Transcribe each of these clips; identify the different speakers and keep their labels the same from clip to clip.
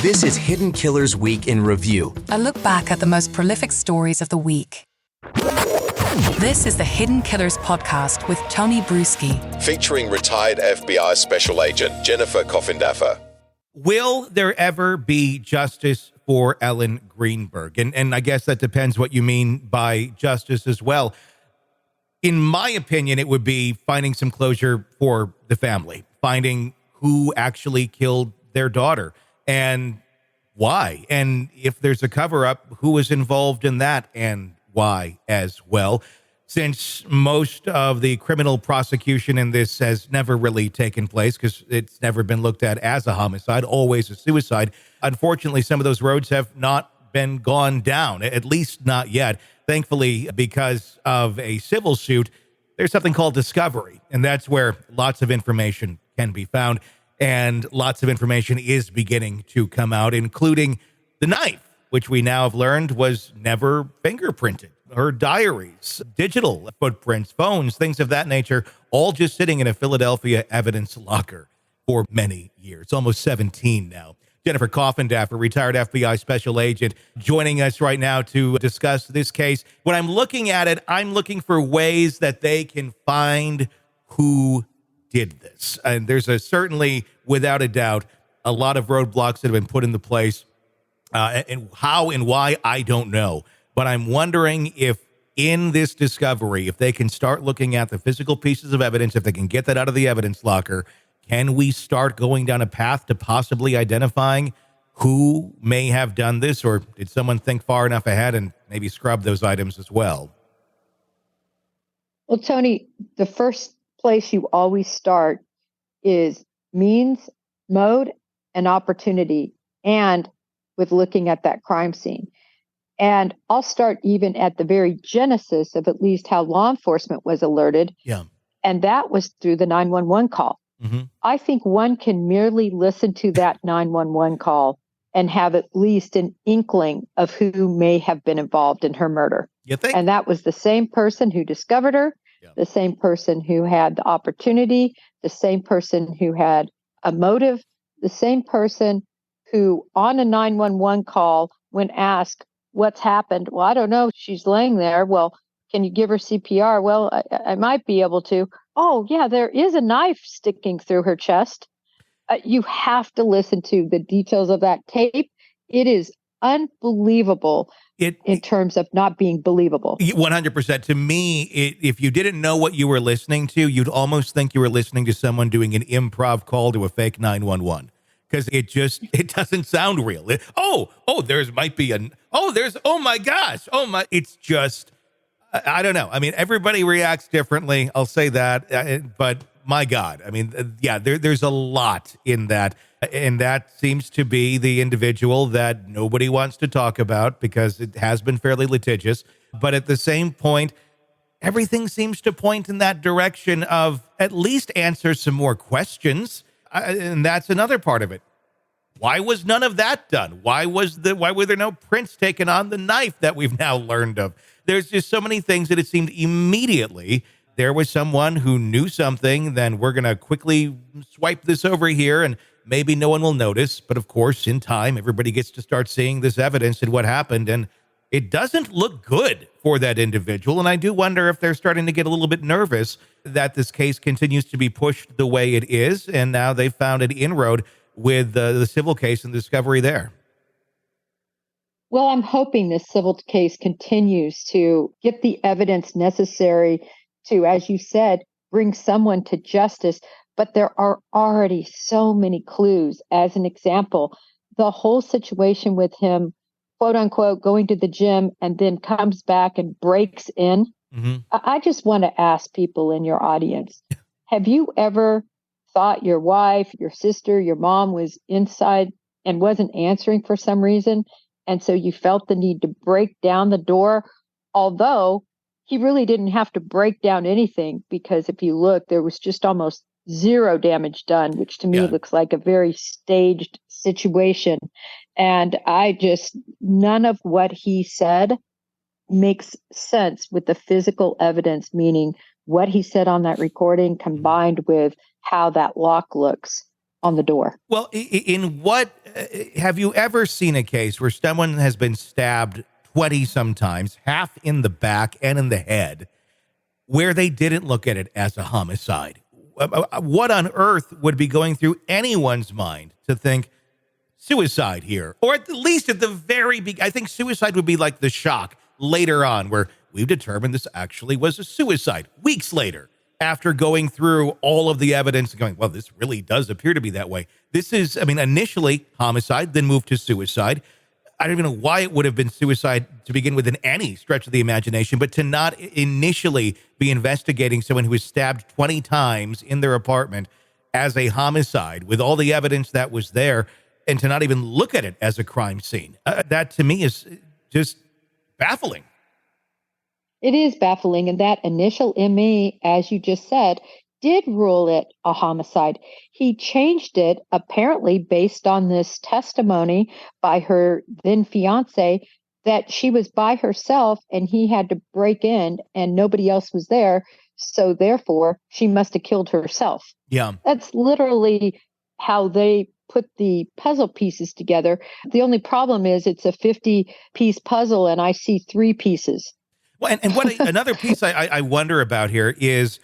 Speaker 1: This is Hidden Killers Week in Review.
Speaker 2: A look back at the most prolific stories of the week. This is the Hidden Killers podcast with Tony Brueski.
Speaker 3: Featuring retired FBI Special Agent Jennifer Coffindaffer.
Speaker 4: Will there ever be justice for Ellen Greenberg? And I guess that depends what you mean by justice as well. In my opinion, it would be finding some closure for the family, finding who actually killed their daughter and why. And if there's a cover-up, who was involved in that and why as well. Since most of the criminal prosecution in this has never really taken place because it's never been looked at as a homicide, always a suicide. Unfortunately, some of those roads have not been gone down, at least not yet. Thankfully, because of a civil suit, there's something called discovery, and that's where lots of information can be found. And lots of information is beginning to come out, including the knife, which we now have learned was never fingerprinted. Her diaries, digital footprints, phones, things of that nature, all just sitting in a Philadelphia evidence locker for many years, almost 17 now. Jennifer Coffindaffer, retired FBI Special Agent, joining us right now to discuss this case. When I'm looking at it, I'm looking for ways that they can find who did this. And there's certainly, without a doubt, a lot of roadblocks that have been put into place. And how and why, I don't know. But I'm wondering if in this discovery, if they can start looking at the physical pieces of evidence, if they can get that out of the evidence locker, can we start going down a path to possibly identifying who may have done this? Or did someone think far enough ahead and maybe scrub those items as well?
Speaker 5: Well, Tony, the first place you always start is means, mode, and opportunity, and with looking at that crime scene. And I'll start even at the very genesis of at least how law enforcement was alerted.
Speaker 4: Yeah.
Speaker 5: And that was through the 911 call.
Speaker 4: Mm-hmm.
Speaker 5: I think one can merely listen to that 911 call and have at least an inkling of who may have been involved in her murder.
Speaker 4: You think?
Speaker 5: And that was the same person who discovered her, the same person who had the opportunity, the same person who had a motive, the same person who on a 911 call, when asked what's happened, well, I don't know, she's laying there. Well, can you give her CPR? Well, I might be able to. Oh, yeah, there is a knife sticking through her chest. You have to listen to the details of that tape. It is unbelievable in terms of not being believable.
Speaker 4: 100%. To me, if you didn't know what you were listening to, you'd almost think you were listening to someone doing an improv call to a fake 911. Because it doesn't sound real. Oh my gosh. It's just, I don't know. I mean, everybody reacts differently. I'll say that. But my God, I mean, there's a lot in that. And that seems to be the individual that nobody wants to talk about because it has been fairly litigious. But at the same point, everything seems to point in that direction of at least answer some more questions. And that's another part of it. Why was none of that done? Why were there no prints taken on the knife that we've now learned of? There's just so many things that it seemed immediately there was someone who knew something, then we're going to quickly swipe this over here and maybe no one will notice. But of course, in time, everybody gets to start seeing this evidence and what happened. And it doesn't look good for that individual. And I do wonder if they're starting to get a little bit nervous that this case continues to be pushed the way it is. And now they've found an inroad with the civil case and the discovery there.
Speaker 5: Well, I'm hoping this civil case continues to get the evidence necessary to, as you said, bring someone to justice. But there are already so many clues. As an example, the whole situation with him, quote unquote, going to the gym and then comes back and breaks in.
Speaker 4: Mm-hmm.
Speaker 5: I just want to ask people in your audience, have you ever thought your wife, your sister, your mom was inside and wasn't answering for some reason? And so you felt the need to break down the door, although he really didn't have to break down anything, because if you look, there was just almost zero damage done, which to me looks like a very staged situation. And none of what he said makes sense with the physical evidence, meaning what he said on that recording combined with how that lock looks. on the door.
Speaker 4: Well, in what have you ever seen a case where someone has been stabbed 20 sometimes, half in the back and in the head, where they didn't look at it as a homicide? What on earth would be going through anyone's mind to think suicide here? Or at least at the very beginning, I think suicide would be like the shock later on where we've determined this actually was a suicide weeks later after going through all of the evidence and going, well, this really does appear to be that way. This is, initially homicide, then moved to suicide. I don't even know why it would have been suicide to begin with in any stretch of the imagination, but to not initially be investigating someone who was stabbed 20 times in their apartment as a homicide with all the evidence that was there and to not even look at it as a crime scene. That to me is just baffling.
Speaker 5: It is baffling. And that initial ME, as you just said, did rule it a homicide. He changed it apparently based on this testimony by her then fiance that she was by herself and he had to break in and nobody else was there. So therefore, she must have killed herself.
Speaker 4: Yeah.
Speaker 5: That's literally how they put the puzzle pieces together. The only problem is it's a 50-piece puzzle and I see 3 pieces.
Speaker 4: Well, and what another piece I wonder about here is,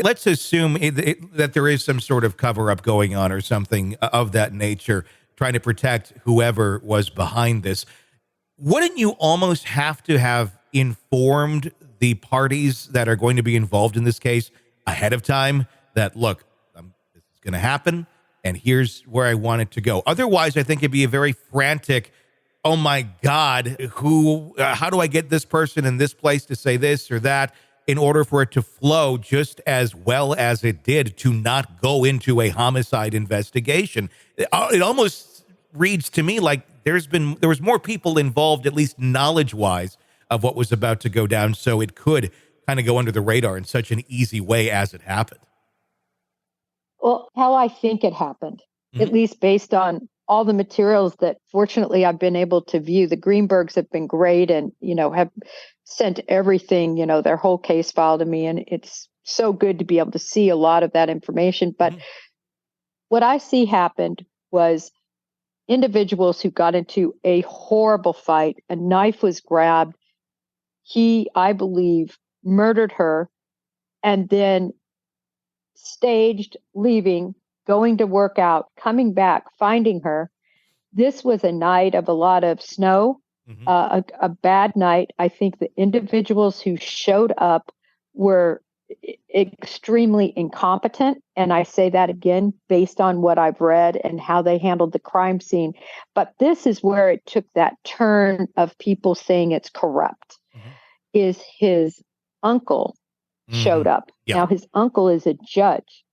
Speaker 4: let's assume that there is some sort of cover-up going on or something of that nature, trying to protect whoever was behind this. Wouldn't you almost have to have informed the parties that are going to be involved in this case ahead of time that, look, this is going to happen, and here's where I want it to go? Otherwise, I think it'd be a very frantic, oh my God, how do I get this person in this place to say this or that in order for it to flow just as well as it did to not go into a homicide investigation? It almost reads to me like there was more people involved, at least knowledge-wise, of what was about to go down, so it could kind of go under the radar in such an easy way as it happened.
Speaker 5: Well, how I think it happened, at least based on all the materials that fortunately I've been able to view. The Greenbergs have been great and, have sent everything, their whole case file to me. And it's so good to be able to see a lot of that information. But what I see happened was individuals who got into a horrible fight. A knife was grabbed. He, I believe, murdered her and then staged leaving, going to work out, coming back, finding her. This was a night of a lot of snow, a bad night. I think the individuals who showed up were extremely incompetent. And I say that again, based on what I've read and how they handled the crime scene. But this is where it took that turn of people saying it's corrupt, is his uncle showed up. Yeah. Now, his uncle is a judge,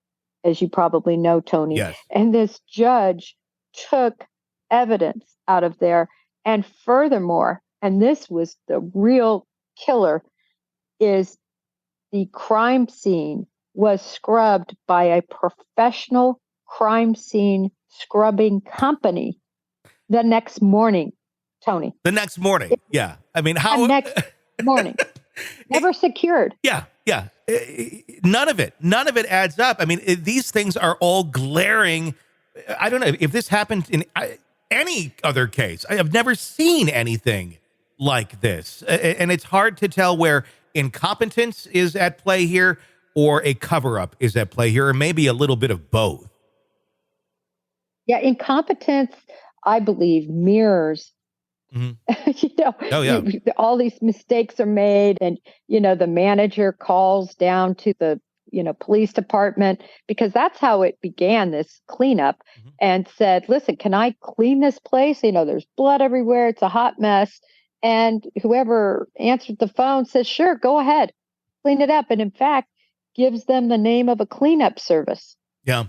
Speaker 5: as you probably know, Tony.
Speaker 4: Yes.
Speaker 5: And this judge took evidence out of there. And furthermore, and this was the real killer, is the crime scene was scrubbed by a professional crime scene scrubbing company the next morning, Tony.
Speaker 4: The next morning. Yeah. How?
Speaker 5: The next morning. Never secured.
Speaker 4: Yeah. Yeah. None of it adds up. These things are all glaring. I don't know if this happened in any other case. I have never seen anything like this. And it's hard to tell where incompetence is at play here or a cover-up is at play here, or maybe a little bit of both.
Speaker 5: Yeah, incompetence, I believe, mirrors all these mistakes are made and, the manager calls down to the, police department, because that's how it began, this cleanup, and said, listen, can I clean this place? There's blood everywhere. It's a hot mess. And whoever answered the phone says, sure, go ahead, clean it up. And in fact, gives them the name of a cleanup service.
Speaker 4: Yeah.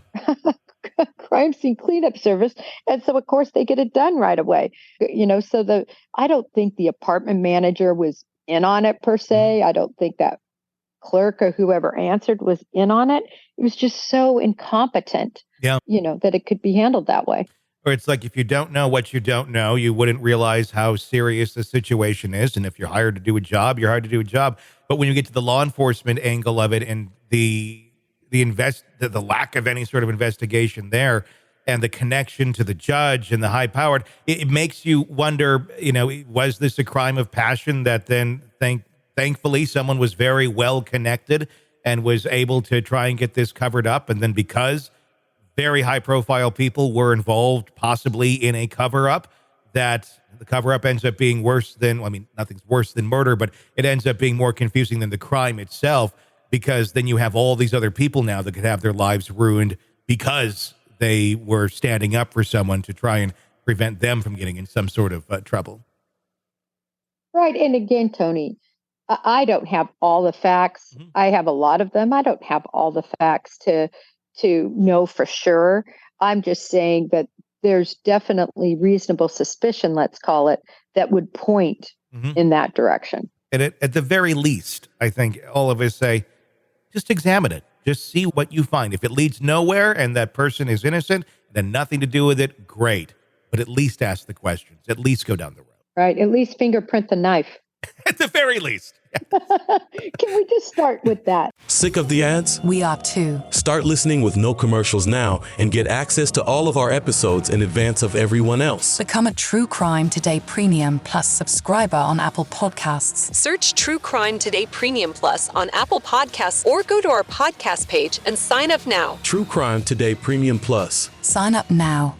Speaker 5: Crime scene cleanup service. And so, of course, they get it done right away. I don't think the apartment manager was in on it per se. I don't think that clerk or whoever answered was in on it. It was just so incompetent, that it could be handled that way.
Speaker 4: Or it's like, if you don't know what you don't know, you wouldn't realize how serious the situation is. And if you're hired to do a job, you're hired to do a job. But when you get to the law enforcement angle of it and the the lack of any sort of investigation there, and the connection to the judge and the high powered, it makes you wonder, was this a crime of passion that then thankfully someone was very well connected and was able to try and get this covered up, and then because very high profile people were involved possibly in a cover up, that the cover up ends up being worse than, nothing's worse than murder, but it ends up being more confusing than the crime itself, because then you have all these other people now that could have their lives ruined because they were standing up for someone to try and prevent them from getting in some sort of trouble.
Speaker 5: Right. And again, Tony, I don't have all the facts. Mm-hmm. I have a lot of them. I don't have all the facts to know for sure. I'm just saying that there's definitely reasonable suspicion, let's call it, that would point in that direction.
Speaker 4: And at the very least, I think all of us say, just examine it. Just see what you find. If it leads nowhere and that person is innocent, then nothing to do with it, great. But at least ask the questions. At least go down the road.
Speaker 5: Right. At least fingerprint the knife.
Speaker 4: At the very least.
Speaker 5: Can we just start with that?
Speaker 6: Sick of the ads?
Speaker 2: We are too.
Speaker 6: Start listening with no commercials now and get access to all of our episodes in advance of everyone else.
Speaker 2: Become a True Crime Today Premium Plus subscriber on Apple Podcasts.
Speaker 7: Search True Crime Today Premium Plus on Apple Podcasts or go to our podcast page and sign up now.
Speaker 6: True Crime Today Premium Plus.
Speaker 2: Sign up now.